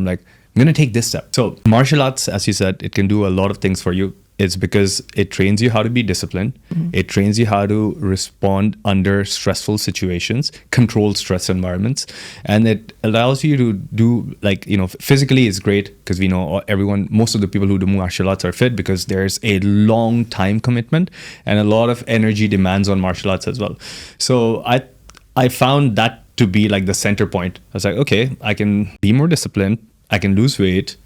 like, I'm going to take this step. So martial arts, as you said, it can do a lot of things for you. It's because it trains you how to be disciplined. It trains you how to respond under stressful situations, control stress environments. And it allows you to do, like, physically is great because we know most of the people who do martial arts are fit because there's a long time commitment and a lot of energy demands on martial arts as well. So I found that to be like the center point. I was like, okay, I can be more disciplined. I can lose weight.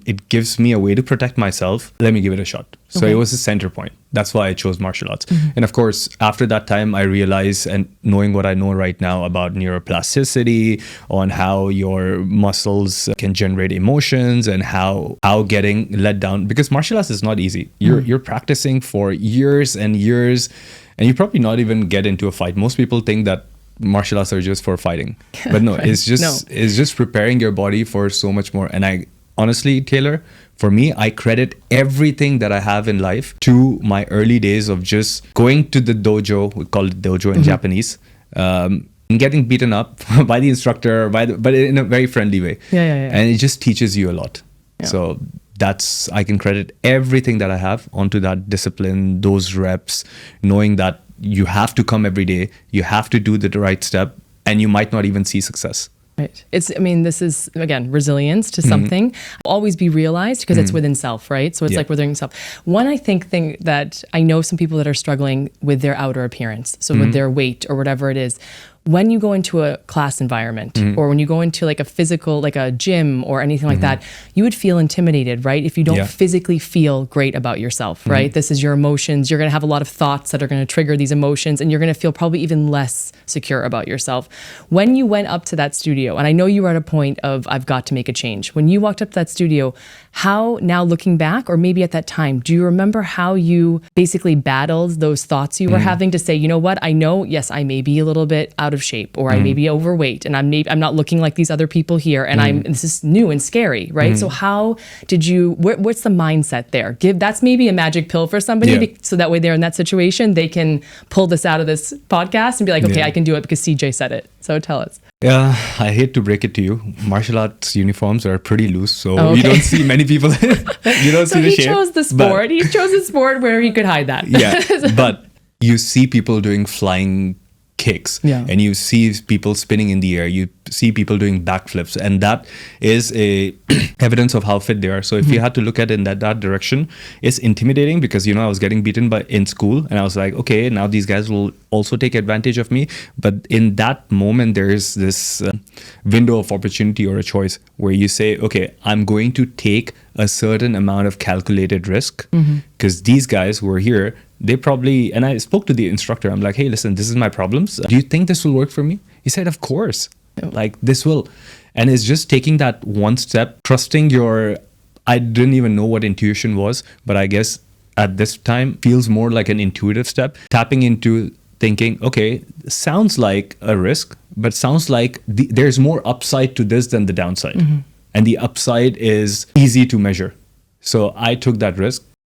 It gives me a way to protect myself. Let me give it a shot. So it was the center point. That's why I chose martial arts. And of course, after that time, I realized, and knowing what I know right now about neuroplasticity, on how your muscles can generate emotions and how getting let down, because martial arts is not easy. You're practicing for years and years, and you probably not even get into a fight. Most people think that martial arts are just for fighting, but no, it's just preparing your body for so much more. And honestly, Taylor, for me, I credit everything that I have in life to my early days of just going to the dojo. We call it dojo in Japanese, and getting beaten up by the instructor, but in a very friendly way. Yeah. And it just teaches you a lot. Yeah. So I can credit everything that I have onto that discipline, those reps, knowing that you have to come every day, you have to do the right step, and you might not even see success. Right. This is, again, resilience to something. Always be realized because it's within self, right? So it's like within self. One, thing that I know some people that are struggling with their outer appearance, so with their weight or whatever it is, when you go into a class environment or when you go into like a physical, like a gym or anything like that, you would feel intimidated, right? If you don't physically feel great about yourself, right? This is your emotions. You're going to have a lot of thoughts that are going to trigger these emotions, and you're going to feel probably even less secure about yourself. When you went up to that studio, and I know you were at a point of, I've got to make a change. When you walked up to that studio, how, now looking back, or maybe at that time, do you remember how you basically battled those thoughts you were having to say, you know what, I know, yes, I may be a little bit out of shape, or I may be overweight, and I'm not looking like these other people here, and this is new and scary, right? So how did you, what's the mindset there? That's maybe a magic pill for somebody, so that way they're in that situation, they can pull this out of this podcast and be like, okay, I can do it because CJ said it. So tell us. Yeah, I hate to break it to you. Martial arts uniforms are pretty loose, so you don't see many people. You don't see the shape. So he chose the sport. He chose a sport where he could hide that. Yeah, but you see people doing flying kicks, and you see people spinning in the air. You see people doing backflips, and that is a evidence of how fit they are. So if you had to look at it in that direction, it's intimidating because I was getting beaten in school, and I was like, okay, now these guys will also take advantage of me. But in that moment, there is this window of opportunity or a choice where you say, okay, I'm going to take a certain amount of calculated risk because these guys who are here, they probably, and I spoke to the instructor, I'm like, hey, listen, this is my problems. Do you think this will work for me? He said, of course, like this will. And it's just taking that one step, trusting I didn't even know what intuition was, but I guess at this time feels more like an intuitive step, tapping into thinking, okay, sounds like a risk, but sounds like there's more upside to this than the downside. And the upside is easy to measure. So I took that risk.